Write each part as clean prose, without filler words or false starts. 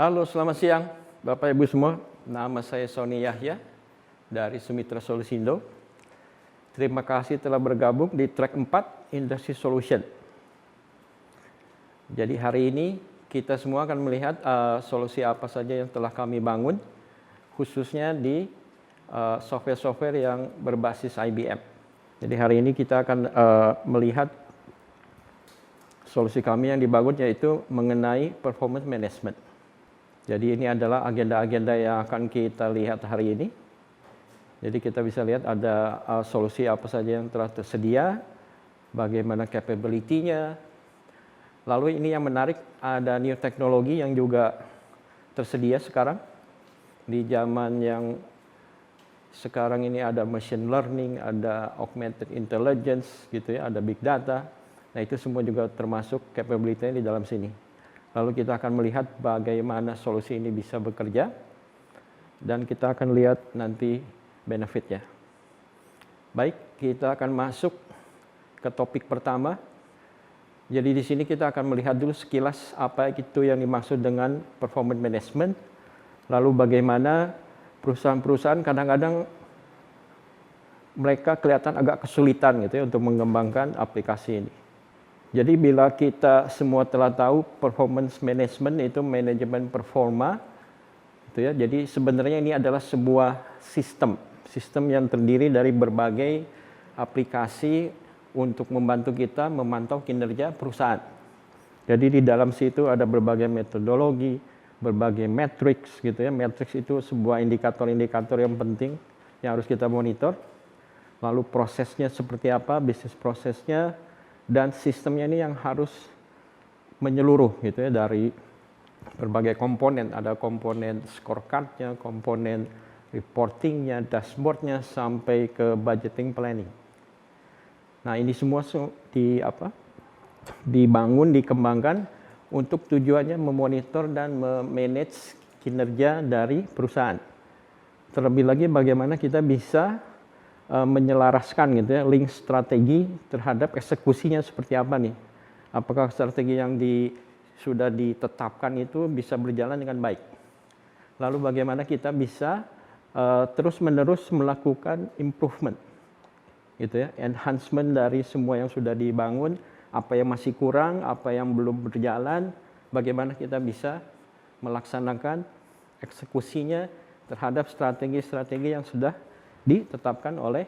Halo, selamat siang Bapak Ibu semua. Nama saya Sony Yahya dari Sumitra Solusindo. Terima kasih telah bergabung di track 4 Industry Solution. Jadi hari ini kita semua akan melihat solusi apa saja yang telah kami bangun, khususnya di software-software yang berbasis IBM. Jadi hari ini kita akan melihat solusi kami yang dibangun, yaitu mengenai performance management. Jadi ini adalah agenda-agenda yang akan kita lihat hari ini. Jadi kita bisa lihat ada solusi apa saja yang telah tersedia, bagaimana capability-nya. Lalu ini yang menarik, ada new teknologi yang juga tersedia sekarang. Di zaman yang sekarang ini ada machine learning, ada augmented intelligence, gitu ya, ada big data. Nah itu semua juga termasuk capability-nya di dalam sini. Lalu kita akan melihat bagaimana solusi ini bisa bekerja, dan kita akan lihat nanti benefitnya. Baik, kita akan masuk ke topik pertama. Jadi di sini kita akan melihat dulu sekilas apa itu yang dimaksud dengan performance management, lalu bagaimana perusahaan-perusahaan kadang-kadang mereka kelihatan agak kesulitan gitu ya untuk mengembangkan aplikasi ini. Jadi bila kita semua telah tahu performance management itu manajemen performa, gitu ya. Jadi sebenarnya ini adalah sebuah sistem yang terdiri dari berbagai aplikasi untuk membantu kita memantau kinerja perusahaan. Jadi di dalam situ ada berbagai metodologi, berbagai matrix, gitu ya. Matrix itu sebuah indikator-indikator yang penting yang harus kita monitor. Lalu prosesnya seperti apa, bisnis prosesnya, dan sistemnya ini yang harus menyeluruh gitu ya, dari berbagai komponen. Ada komponen scorecard-nya, komponen reporting-nya, dashboard-nya, sampai ke budgeting planning. Nah ini semua dibangun, dikembangkan untuk tujuannya memonitor dan memanage kinerja dari perusahaan. Terlebih lagi bagaimana kita bisa menyelaraskan gitu ya, link strategi terhadap eksekusinya seperti apa nih. Apakah strategi yang sudah ditetapkan itu bisa berjalan dengan baik. Lalu bagaimana kita bisa terus-menerus melakukan improvement, gitu ya, enhancement dari semua yang sudah dibangun, apa yang masih kurang, apa yang belum berjalan, bagaimana kita bisa melaksanakan eksekusinya terhadap strategi-strategi yang sudah ditetapkan oleh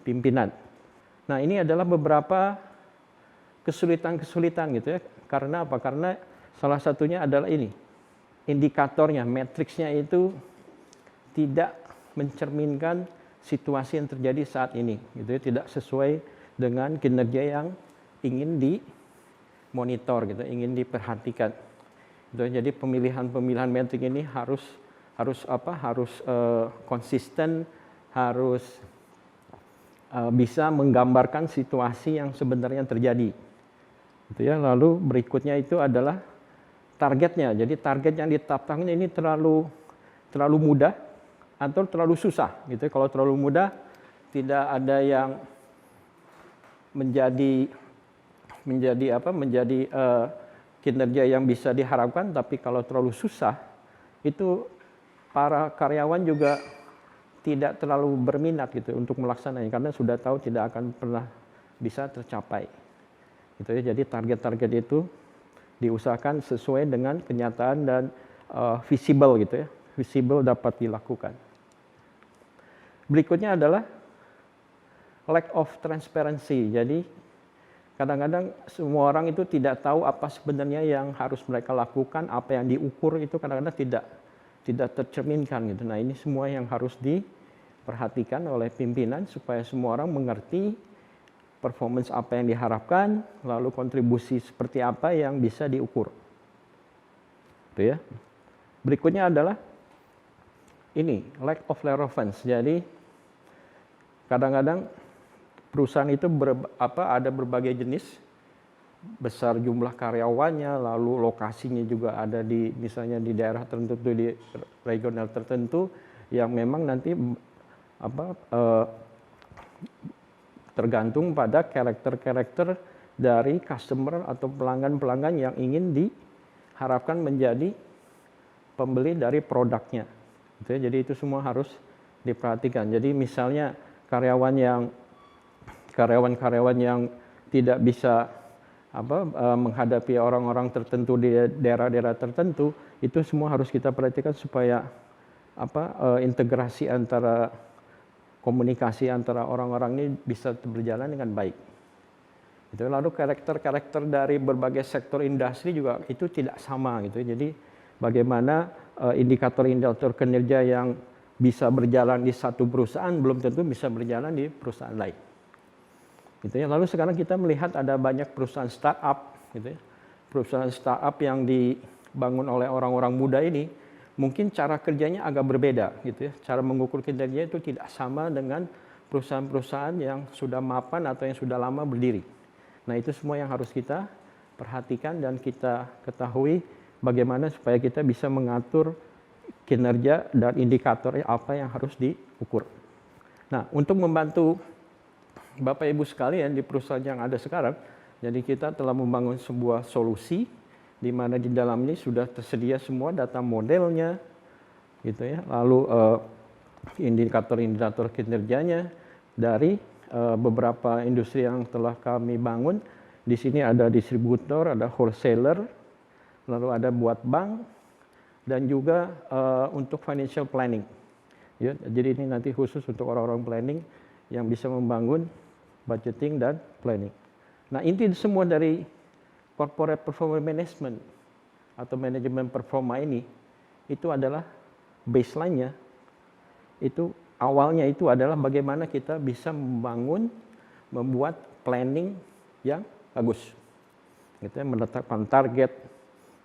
pimpinan. Nah ini adalah beberapa kesulitan-kesulitan gitu ya. Karena apa? Karena salah satunya adalah ini, indikatornya, matriksnya itu tidak mencerminkan situasi yang terjadi saat ini, gitu ya. Tidak sesuai dengan kinerja yang ingin dimonitor, gitu, ingin diperhatikan. Jadi pemilihan-pemilihan metrik ini harus konsisten, harus bisa menggambarkan situasi yang sebenarnya terjadi, gitu ya. Lalu berikutnya itu adalah targetnya. Jadi target yang ditetapkan ini terlalu mudah atau terlalu susah, gitu ya. Kalau terlalu mudah tidak ada yang menjadi kinerja yang bisa diharapkan. Tapi kalau terlalu susah itu para karyawan juga tidak terlalu berminat gitu untuk melaksananya, karena sudah tahu tidak akan pernah bisa tercapai, gitu ya. Jadi target-target itu diusahakan sesuai dengan kenyataan dan visible, gitu ya, visible, dapat dilakukan. Berikutnya adalah lack of transparency. Jadi kadang-kadang semua orang itu tidak tahu apa sebenarnya yang harus mereka lakukan, apa yang diukur itu kadang-kadang tidak tercerminkan gitu. Nah ini semua yang harus diperhatikan oleh pimpinan supaya semua orang mengerti performance apa yang diharapkan, lalu kontribusi seperti apa yang bisa diukur. Itu ya. Berikutnya adalah ini, lack of relevance. Jadi kadang-kadang perusahaan itu ada berbagai jenis, besar jumlah karyawannya, lalu lokasinya juga ada misalnya di daerah tertentu, di regional tertentu, yang memang nanti tergantung pada karakter-karakter dari customer atau pelanggan-pelanggan yang ingin diharapkan menjadi pembeli dari produknya. Gitu ya. Jadi itu semua harus diperhatikan. Jadi misalnya karyawan-karyawan yang tidak bisa menghadapi orang-orang tertentu di daerah-daerah tertentu, itu semua harus kita perhatikan supaya integrasi antara komunikasi antara orang-orang ini bisa berjalan dengan baik. Itu lalu karakter-karakter dari berbagai sektor industri juga itu tidak sama gitu. Jadi bagaimana indikator-indikator kinerja yang bisa berjalan di satu perusahaan belum tentu bisa berjalan di perusahaan lain. Gitu ya. Lalu sekarang kita melihat ada banyak perusahaan startup gitu ya. Perusahaan startup yang dibangun oleh orang-orang muda ini mungkin cara kerjanya agak berbeda gitu ya. Cara mengukur kinerja itu tidak sama dengan perusahaan-perusahaan yang sudah mapan atau yang sudah lama berdiri. Nah, itu semua yang harus kita perhatikan dan kita ketahui bagaimana supaya kita bisa mengatur kinerja dan indikator apa yang harus diukur. Nah, untuk membantu Bapak Ibu sekalian di perusahaan yang ada sekarang, jadi kita telah membangun sebuah solusi di mana di dalam ini sudah tersedia semua data modelnya, gitu ya. Lalu indikator-indikator kinerjanya dari beberapa industri yang telah kami bangun. Di sini ada distributor, ada wholesaler, lalu ada buat bank, dan juga untuk financial planning. Ya, jadi ini nanti khusus untuk orang-orang planning yang bisa membangun budgeting dan planning. Nah, inti semua dari corporate performance management atau manajemen performa ini itu adalah baseline-nya. Itu awalnya itu adalah bagaimana kita bisa membuat planning yang bagus. Gitu ya, menetapkan target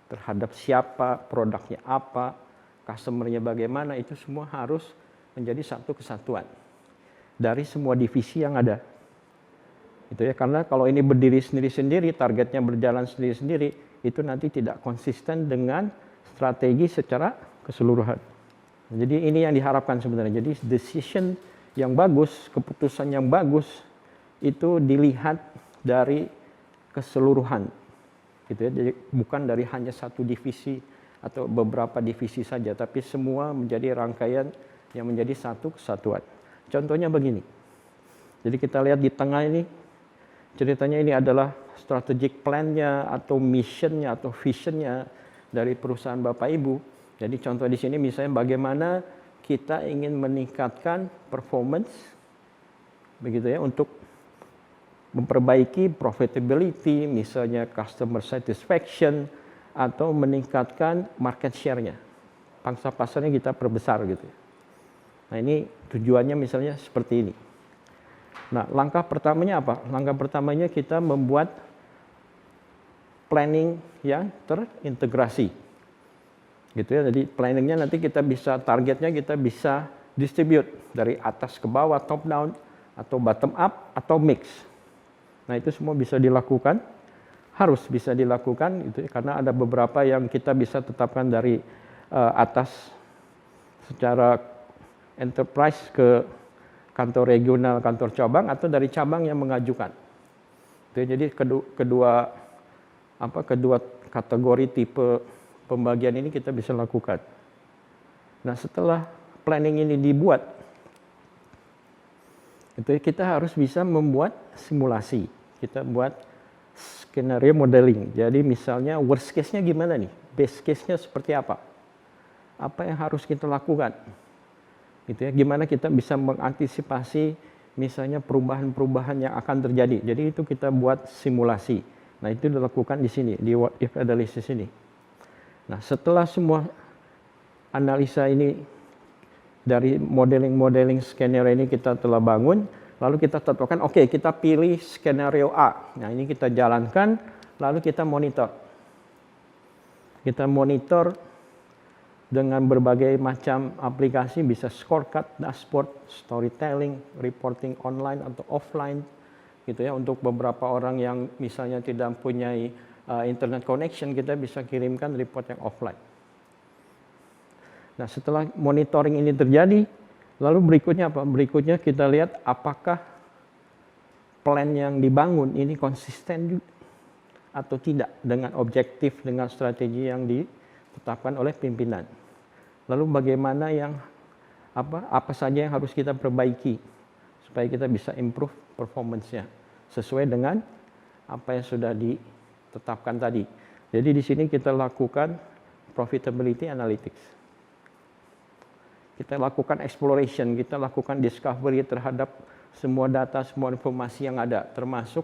terhadap siapa, produknya apa, customer-nya bagaimana, itu semua harus menjadi satu kesatuan dari semua divisi yang ada. Itu ya, karena kalau ini berdiri sendiri-sendiri, targetnya berjalan sendiri-sendiri, itu nanti tidak konsisten dengan strategi secara keseluruhan. Jadi ini yang diharapkan sebenarnya. Jadi decision yang bagus, keputusan yang bagus itu dilihat dari keseluruhan. Gitu ya. Jadi bukan dari hanya satu divisi atau beberapa divisi saja, tapi semua menjadi rangkaian yang menjadi satu kesatuan. Contohnya begini. Jadi kita lihat di tengah ini, ceritanya ini adalah strategic plan-nya atau mission-nya atau vision-nya dari perusahaan Bapak Ibu. Jadi contoh di sini misalnya bagaimana kita ingin meningkatkan performance, begitu ya, untuk memperbaiki profitability, misalnya customer satisfaction, atau meningkatkan market share-nya. Pangsa pasarnya kita perbesar gitu. Nah, ini tujuannya misalnya seperti ini. Nah, langkah pertamanya apa? Langkah pertamanya kita membuat planning yang terintegrasi. Gitu ya. Jadi planningnya nanti kita bisa, targetnya kita bisa distribute dari atas ke bawah, top down, atau bottom up, atau mix. Nah, itu semua bisa dilakukan, harus bisa dilakukan gitu ya, karena ada beberapa yang kita bisa tetapkan dari atas secara enterprise ke kantor regional, kantor cabang, atau dari cabang yang mengajukan. Jadi kedua kategori tipe pembagian ini kita bisa lakukan. Nah, setelah planning ini dibuat, itu kita harus bisa membuat simulasi. Kita buat skenario modeling. Jadi misalnya worst case-nya gimana nih? Best case-nya seperti apa? Apa yang harus kita lakukan? Gitu ya, gimana kita bisa mengantisipasi misalnya perubahan-perubahan yang akan terjadi. Jadi itu kita buat simulasi. Nah, itu dilakukan di sini, di what if analysis ini. Nah, setelah semua analisa ini dari modeling skenario ini kita telah bangun, lalu kita tetapkan, oke, kita pilih skenario A. Nah, ini kita jalankan, lalu kita monitor. Kita monitor dengan berbagai macam aplikasi, bisa scorecard, dashboard, storytelling, reporting online atau offline, gitu ya. Untuk beberapa orang yang misalnya tidak mempunyai internet connection, kita bisa kirimkan report yang offline. Nah, setelah monitoring ini terjadi, lalu berikutnya apa? Berikutnya kita lihat apakah plan yang dibangun ini konsisten atau tidak dengan objektif, dengan strategi yang ditetapkan oleh pimpinan. lalu bagaimana yang apa saja yang harus kita perbaiki supaya kita bisa improve performance-nya sesuai dengan apa yang sudah ditetapkan tadi. Jadi di sini kita lakukan profitability analytics. Kita lakukan exploration, kita lakukan discovery terhadap semua data, semua informasi yang ada, termasuk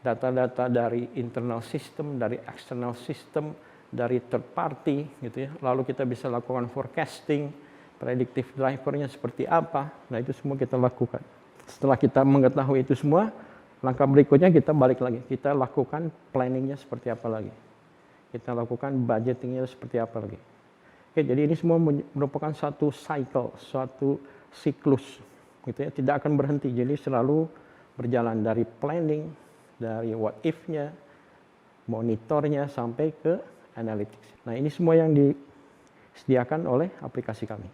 data-data dari internal system, dari external system, dari third party gitu ya. Lalu kita bisa lakukan forecasting, predictive drivernya seperti apa. Nah, itu semua kita lakukan. Setelah kita mengetahui itu semua, langkah berikutnya kita balik lagi. Kita lakukan planningnya seperti apa lagi. Kita lakukan budgetingnya seperti apa lagi. Oke, jadi ini semua merupakan satu cycle, suatu siklus gitu ya. Tidak akan berhenti. Jadi selalu berjalan dari planning, dari what if-nya, monitornya sampai ke analytics. Nah, ini semua yang disediakan oleh aplikasi kami.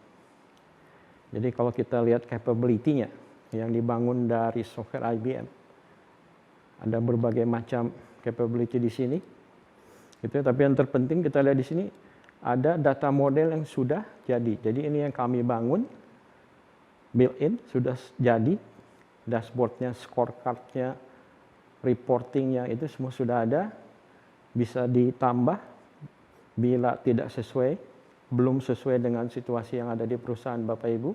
Jadi kalau kita lihat capability-nya yang dibangun dari software IBM, ada berbagai macam capability di sini. Gitu, tapi yang terpenting kita lihat di sini ada data model yang sudah jadi. Jadi ini yang kami bangun, built-in sudah jadi, dashboard-nya, scorecard-nya, reporting-nya itu semua sudah ada, bisa ditambah bila tidak sesuai, belum sesuai dengan situasi yang ada di perusahaan Bapak Ibu,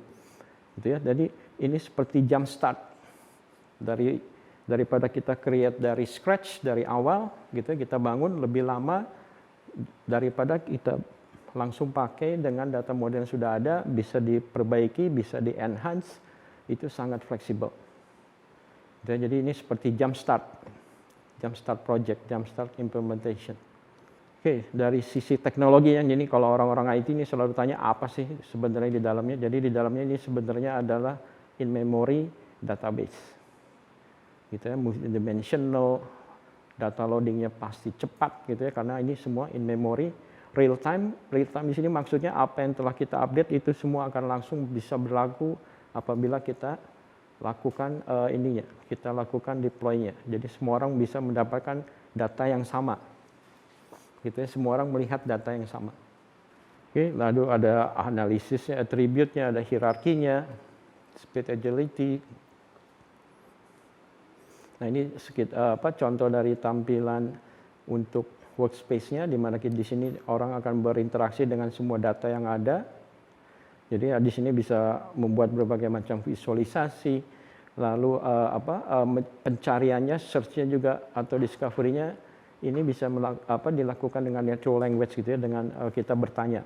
gitu ya. Jadi ini seperti jump start daripada kita create dari scratch dari awal, gitu ya, kita bangun lebih lama daripada kita langsung pakai dengan data model yang sudah ada, bisa diperbaiki, bisa di-enhance, itu sangat fleksibel. Jadi ini seperti jump start project, jump start implementation. Oke, dari sisi teknologi yang ini kalau orang-orang IT ini selalu tanya apa sih sebenarnya di dalamnya. Jadi di dalamnya ini sebenarnya adalah in-memory database. Gitu ya, multidimensional, data loadingnya pasti cepat gitu ya, karena ini semua in-memory, real time di sini maksudnya apa yang telah kita update itu semua akan langsung bisa berlaku apabila kita lakukan kita lakukan deploy-nya. Jadi semua orang bisa mendapatkan data yang sama. Gitu ya, semua orang melihat data yang sama. Oke, lalu ada analisisnya, attribute-nya, ada hierarkinya, speed agility. Nah, ini contoh dari tampilan untuk workspace-nya, di mana di sini orang akan berinteraksi dengan semua data yang ada. Jadi di sini bisa membuat berbagai macam visualisasi, lalu pencariannya, search-nya juga atau discovery-nya ini bisa dilakukan dengan natural language gitu ya, dengan kita bertanya.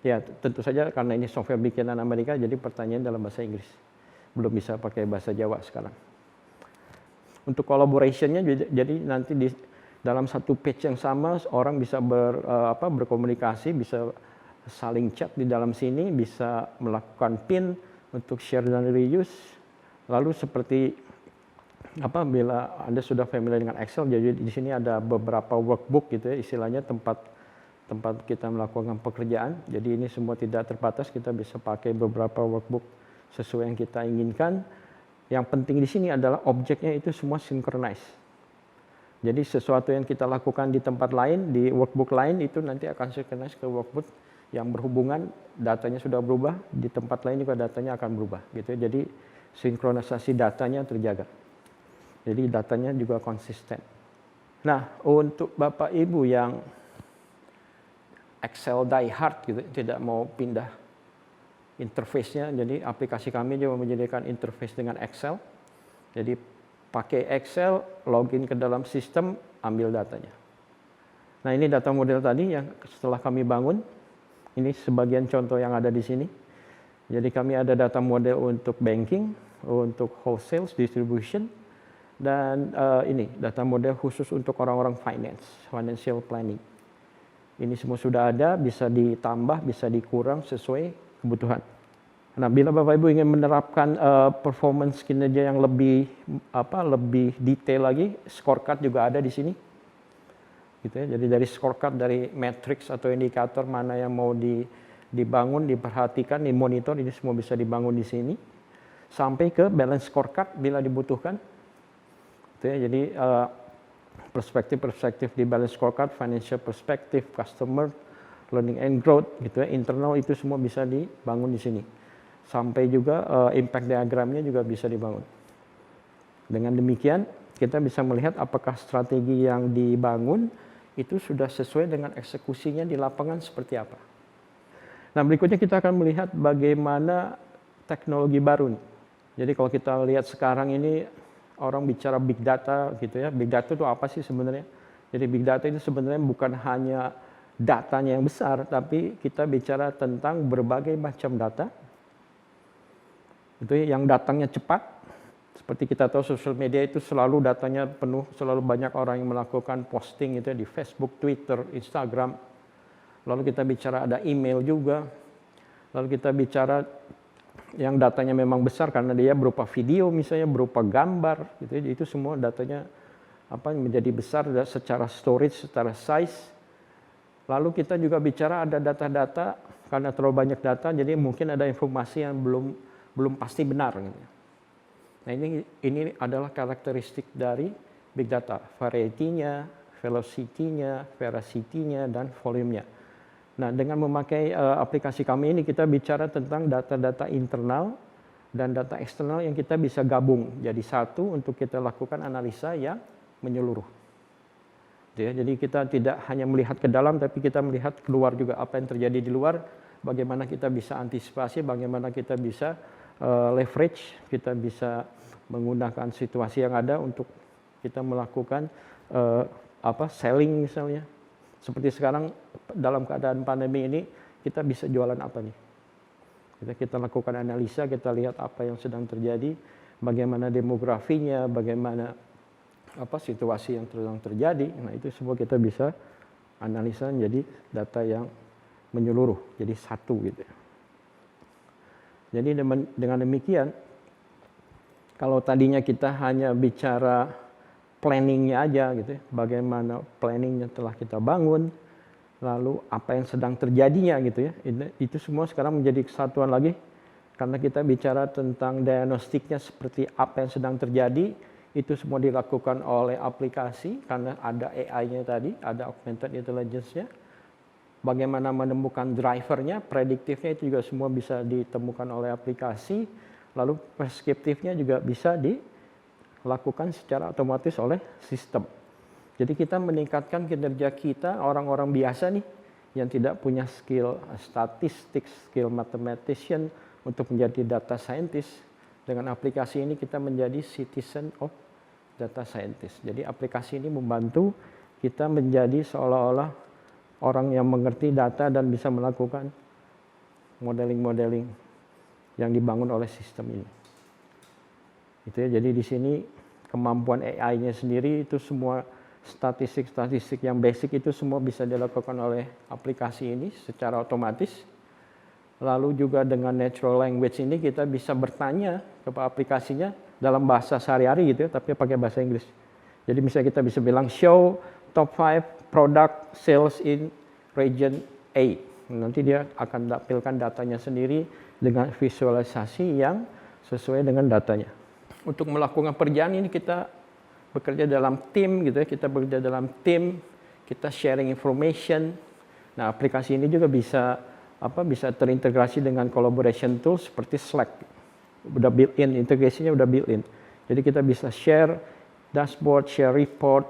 Ya, tentu saja karena ini software bikinan Amerika, jadi pertanyaan dalam bahasa Inggris. Belum bisa pakai bahasa Jawa sekarang. Untuk collaboration-nya jadi nanti di dalam satu page yang sama orang bisa berkomunikasi, bisa saling chat di dalam sini, bisa melakukan pin untuk share dan reuse. Lalu seperti bila Anda sudah familiar dengan Excel, jadi di sini ada beberapa workbook gitu ya, istilahnya tempat kita melakukan pekerjaan. Jadi ini semua tidak terbatas, kita bisa pakai beberapa workbook sesuai yang kita inginkan. Yang penting di sini adalah objeknya itu semua synchronize. Jadi sesuatu yang kita lakukan di tempat lain, di workbook lain itu nanti akan synchronize ke workbook yang berhubungan, datanya sudah berubah, di tempat lain juga datanya akan berubah gitu. Jadi sinkronisasi datanya terjaga. Jadi datanya juga konsisten. Nah, untuk Bapak Ibu yang Excel die hard gitu, tidak mau pindah interface-nya, jadi aplikasi kami juga menyediakan interface dengan Excel. Jadi pakai Excel, login ke dalam sistem, ambil datanya. Nah, ini data model tadi yang setelah kami bangun. Ini sebagian contoh yang ada di sini. Jadi kami ada data model untuk banking, untuk wholesale, distribution, dan ini data model khusus untuk orang-orang financial planning. Ini semua sudah ada, bisa ditambah, bisa dikurang sesuai kebutuhan. Nah, bila Bapak Ibu ingin menerapkan performance kinerja yang lebih detail lagi, scorecard juga ada di sini. Gitu ya. Jadi dari scorecard, dari matrix atau indikator mana yang mau dibangun, diperhatikan, dimonitor, ini semua bisa dibangun di sini. Sampai ke balance scorecard bila dibutuhkan. Gitu ya. Jadi perspektif di balance scorecard, financial perspective, customer learning and growth gitu ya, internal itu semua bisa dibangun di sini. Sampai juga impact diagramnya juga bisa dibangun. Dengan demikian kita bisa melihat apakah strategi yang dibangun itu sudah sesuai dengan eksekusinya di lapangan seperti apa. Nah, berikutnya kita akan melihat bagaimana teknologi baru nih. Jadi kalau kita lihat sekarang ini orang bicara big data gitu ya. Big data itu apa sih sebenarnya? Jadi big data itu sebenarnya bukan hanya datanya yang besar, tapi kita bicara tentang berbagai macam data. Itu yang datangnya cepat. Seperti kita tahu sosial media itu selalu datanya penuh, selalu banyak orang yang melakukan posting itu ya, di Facebook, Twitter, Instagram. Lalu kita bicara ada email juga. Lalu kita bicara yang datanya memang besar karena dia berupa video misalnya, berupa gambar gitu ya. Itu semua datanya menjadi besar secara storage, secara size. Lalu kita juga bicara ada data-data karena terlalu banyak data jadi mungkin ada informasi yang belum pasti benar gitu. Nah, ini adalah karakteristik dari big data, variety-nya, velocity-nya, veracity-nya dan volume-nya. Nah, dengan memakai aplikasi kami ini kita bicara tentang data-data internal dan data eksternal yang kita bisa gabung jadi satu untuk kita lakukan analisa yang menyeluruh. Jadi kita tidak hanya melihat ke dalam tapi kita melihat keluar juga apa yang terjadi di luar, bagaimana kita bisa antisipasi, bagaimana kita bisa leverage, kita bisa menggunakan situasi yang ada untuk kita melakukan selling misalnya. Seperti sekarang dalam keadaan pandemi ini kita bisa jualan apa nih? Kita lakukan analisa, kita lihat apa yang sedang terjadi, bagaimana demografinya, bagaimana situasi yang sedang terjadi. Nah, itu semua kita bisa analisa menjadi data yang menyeluruh, jadi satu gitu. Jadi dengan demikian, kalau tadinya kita hanya bicara planningnya aja gitu ya, bagaimana planningnya telah kita bangun, lalu apa yang sedang terjadinya gitu ya, itu semua sekarang menjadi kesatuan lagi karena kita bicara tentang diagnostiknya seperti apa yang sedang terjadi, itu semua dilakukan oleh aplikasi karena ada AI-nya tadi, ada augmented intelligence-nya, bagaimana menemukan drivernya, prediktifnya itu juga semua bisa ditemukan oleh aplikasi, lalu preskriptifnya juga bisa dilakukan secara otomatis oleh sistem. Jadi kita meningkatkan kinerja kita, orang-orang biasa nih, yang tidak punya skill statistik, skill mathematician untuk menjadi data scientist. Dengan aplikasi ini kita menjadi citizen of data scientist. Jadi aplikasi ini membantu kita menjadi seolah-olah orang yang mengerti data dan bisa melakukan modeling-modeling yang dibangun oleh sistem ini. Itu ya, jadi di sini kemampuan AI-nya sendiri itu semua statistik-statistik yang basic itu semua bisa dilakukan oleh aplikasi ini secara otomatis. Lalu juga dengan natural language ini kita bisa bertanya kepada aplikasinya dalam bahasa sehari-hari gitu ya, tapi pakai bahasa Inggris. Jadi misalnya kita bisa bilang show top 5 product sales in region A. Nanti dia akan tampilkan datanya sendiri dengan visualisasi yang sesuai dengan datanya. Untuk melakukan perjalanan ini kita bekerja dalam tim gitu ya, kita bekerja dalam tim, kita sharing information. Nah, aplikasi ini juga bisa terintegrasi dengan collaboration tools seperti Slack. Udah built-in, integrasinya udah built-in. Jadi kita bisa share dashboard, share report,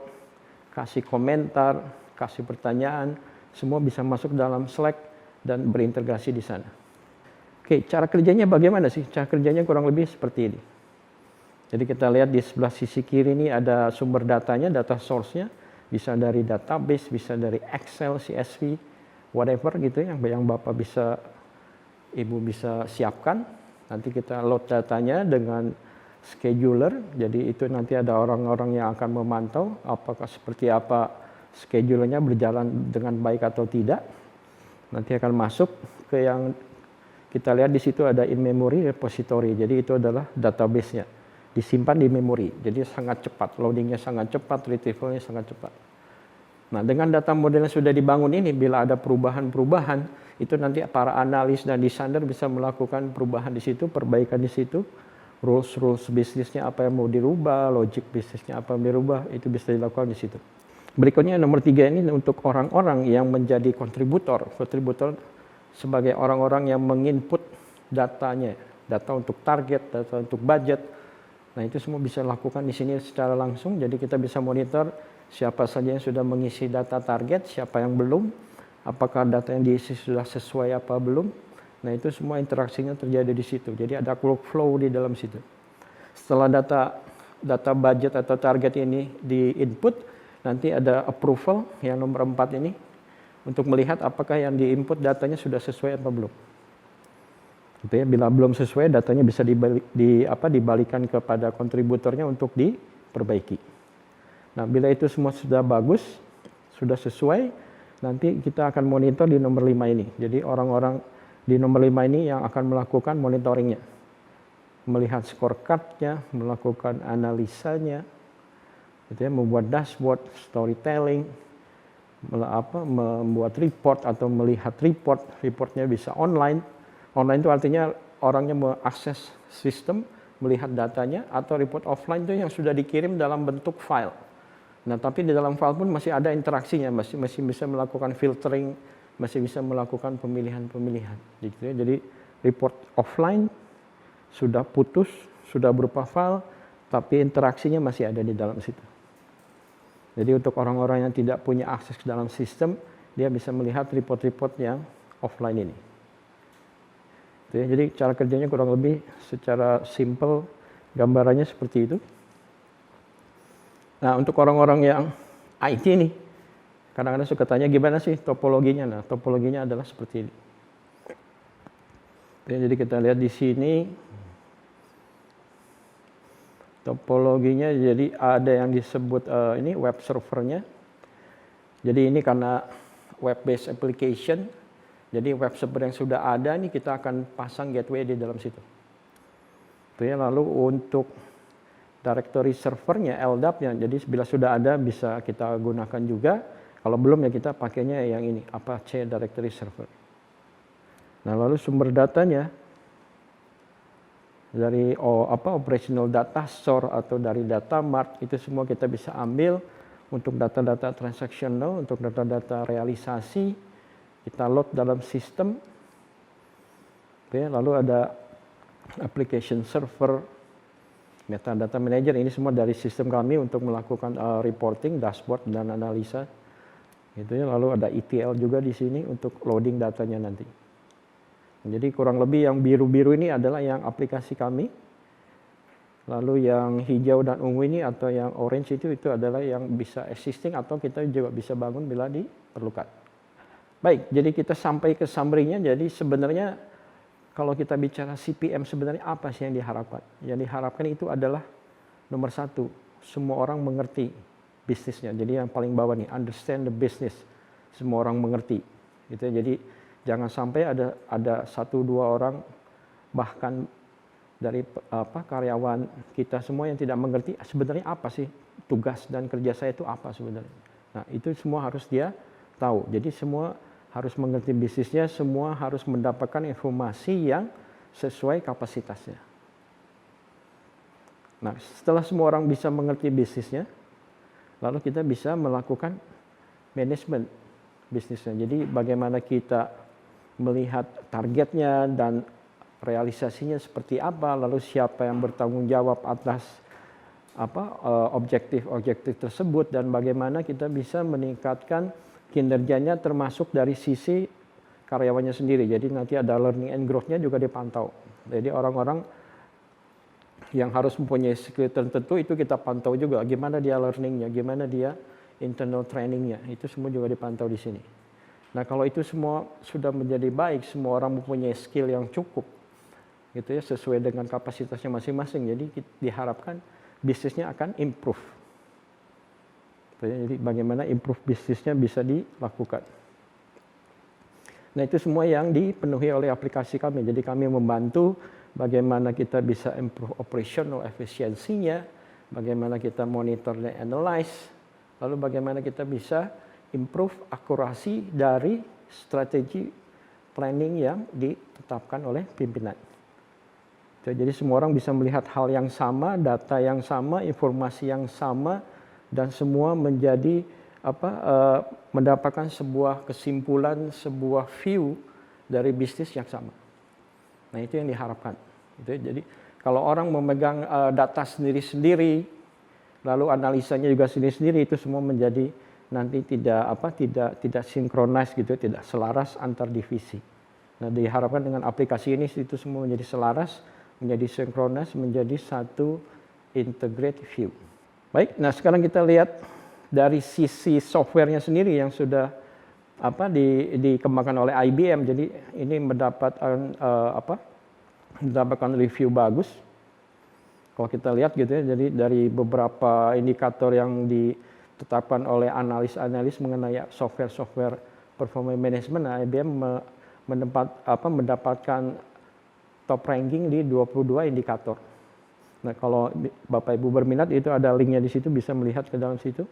kasih komentar, kasih pertanyaan, semua bisa masuk dalam Slack dan berintegrasi di sana. Oke, cara kerjanya bagaimana sih? Cara kerjanya kurang lebih seperti ini. Jadi kita lihat di sebelah sisi kiri ini ada sumber datanya, data source-nya, bisa dari database, bisa dari Excel, CSV, whatever gitu yang Bapak bisa, Ibu bisa siapkan. Nanti kita load datanya dengan scheduler, jadi itu nanti ada orang-orang yang akan memantau apakah seperti apa schedule-nya berjalan dengan baik atau tidak. Nanti akan masuk ke yang kita lihat di situ ada in-memory repository, jadi itu adalah database-nya, disimpan di memori, jadi sangat cepat, loading-nya sangat cepat, retrieval-nya sangat cepat. Nah, dengan data model yang sudah dibangun ini, bila ada perubahan-perubahan, itu nanti para analis dan desainer bisa melakukan perubahan di situ, perbaikan di situ, rules bisnisnya apa yang mau dirubah, logic bisnisnya apa yang dirubah, itu bisa dilakukan di situ. Berikutnya nomor 3 ini untuk orang-orang yang menjadi kontributor. Kontributor sebagai orang-orang yang menginput datanya, data untuk target, data untuk budget. Nah, itu semua bisa lakukan di sini secara langsung. Jadi kita bisa monitor siapa saja yang sudah mengisi data target, siapa yang belum, apakah data yang diisi sudah sesuai apa belum. Nah, itu semua interaksinya terjadi di situ. Jadi ada workflow di dalam situ. Setelah data budget atau target ini di-input, nanti ada approval yang nomor 4 ini untuk melihat apakah yang di-input datanya sudah sesuai atau belum. Gitu ya, bila belum sesuai datanya bisa dibalikan kepada kontributornya untuk diperbaiki. Nah, bila itu semua sudah bagus, sudah sesuai, nanti kita akan monitor di nomor 5 ini. Jadi orang-orang di nomor 5 ini yang akan melakukan monitoringnya. Melihat scorecard-nya, melakukan analisanya, gitu ya, membuat dashboard, storytelling, membuat report atau melihat reportnya bisa online. Online itu artinya orangnya mengakses sistem, melihat datanya, atau report offline itu yang sudah dikirim dalam bentuk file. Nah, tapi di dalam file pun masih ada interaksinya, masih bisa melakukan filtering, masih bisa melakukan pemilihan-pemilihan. Gitu ya. Jadi report offline sudah putus, sudah berupa file, tapi interaksinya masih ada di dalam situ. Jadi untuk orang-orang yang tidak punya akses ke dalam sistem, dia bisa melihat report-report yang offline ini. Jadi cara kerjanya kurang lebih secara simple, gambarannya seperti itu. Nah, untuk orang-orang yang IT nih, kadang-kadang suka tanya gimana sih topologinya. Nah, topologinya adalah seperti ini. Jadi kita lihat di sini, topologinya jadi ada yang disebut ini web servernya. Jadi ini karena web-based application, jadi web server yang sudah ada ini kita akan pasang gateway di dalam situ. Lalu untuk directory servernya, LDAP-nya, jadi bila sudah ada bisa kita gunakan juga. Kalau belum ya kita pakainya yang ini, Apache Directory Server. Nah, lalu sumber datanya dari operational data store atau dari data mart, itu semua kita bisa ambil untuk data-data transactional, untuk data-data realisasi. Kita load dalam sistem, lalu ada application server, metadata manager, ini semua dari sistem kami untuk melakukan reporting, dashboard, dan analisa. Lalu ada ETL juga di sini untuk loading datanya nanti. Jadi kurang lebih yang biru-biru ini adalah yang aplikasi kami. Lalu yang hijau dan ungu ini atau yang orange itu adalah yang bisa existing atau kita juga bisa bangun bila diperlukan. Baik, jadi kita sampai ke summary-nya. Jadi sebenarnya kalau kita bicara CPM sebenarnya apa sih yang diharapkan? Yang diharapkan itu adalah nomor 1, semua orang mengerti bisnisnya. Jadi yang paling bawah nih, understand the business. Semua orang mengerti. Gitu. Jadi jangan sampai ada 1-2 orang bahkan dari karyawan kita semua yang tidak mengerti sebenarnya apa sih tugas dan kerja saya itu apa sebenarnya. Nah, itu semua harus dia tahu. Jadi semua harus mengerti bisnisnya, semua harus mendapatkan informasi yang sesuai kapasitasnya. Nah, setelah semua orang bisa mengerti bisnisnya, lalu kita bisa melakukan manajemen bisnisnya. Jadi bagaimana kita melihat targetnya dan realisasinya seperti apa, lalu siapa yang bertanggung jawab atas objektif-objektif tersebut, dan bagaimana kita bisa meningkatkan kinerjanya termasuk dari sisi karyawannya sendiri. Jadi nanti ada learning and growth-nya juga dipantau. Jadi orang-orang yang harus mempunyai skill tertentu itu kita pantau juga. Gimana dia learning-nya, gimana dia internal training-nya. Itu semua juga dipantau di sini. Nah, kalau itu semua sudah menjadi baik, semua orang mempunyai skill yang cukup, gitu ya, sesuai dengan kapasitasnya masing-masing. Jadi diharapkan bisnisnya akan improve. Jadi bagaimana improve bisnisnya bisa dilakukan. Nah, itu semua yang dipenuhi oleh aplikasi kami. Jadi kami membantu bagaimana kita bisa improve operational efisiensinya, bagaimana kita monitor dan analyze, lalu bagaimana kita bisa improve akurasi dari strategi planning yang ditetapkan oleh pimpinan. Jadi semua orang bisa melihat hal yang sama, data yang sama, informasi yang sama, dan semua menjadi mendapatkan sebuah kesimpulan, sebuah view dari bisnis yang sama. Nah, itu yang diharapkan. Jadi kalau orang memegang data sendiri-sendiri, lalu analisanya juga sendiri-sendiri, itu semua menjadi nanti tidak sinkronis gitu, tidak selaras antar divisi. Nah, diharapkan dengan aplikasi ini itu semua menjadi selaras, menjadi sinkronis, menjadi satu integrated view. Baik, nah sekarang kita lihat dari sisi softwarenya sendiri yang sudah dikembangkan oleh IBM. Jadi ini mendapatkan review bagus. Kalau kita lihat gitu ya, jadi dari beberapa indikator yang ditetapkan oleh analis-analis mengenai software performance management, nah, IBM mendapatkan top ranking di 22 indikator. Nah, kalau Bapak Ibu berminat, itu ada linknya di situ, bisa melihat ke dalam situ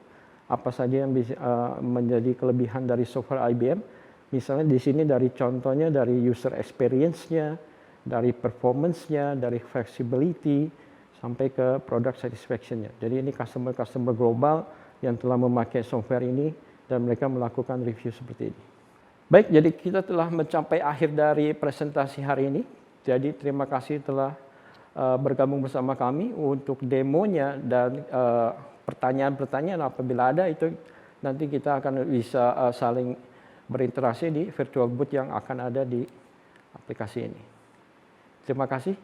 apa saja yang bisa menjadi kelebihan dari software IBM. Misalnya di sini dari contohnya dari user experience-nya, dari performance-nya, dari flexibility, sampai ke product satisfaction-nya. Jadi ini customer global yang telah memakai software ini dan mereka melakukan review seperti ini. Baik, jadi kita telah mencapai akhir dari presentasi hari ini. Jadi terima kasih telah bergabung bersama kami untuk demonya dan pertanyaan-pertanyaan apabila ada itu nanti kita akan bisa saling berinteraksi di virtual booth yang akan ada di aplikasi ini. Terima kasih.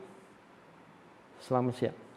Selamat siang.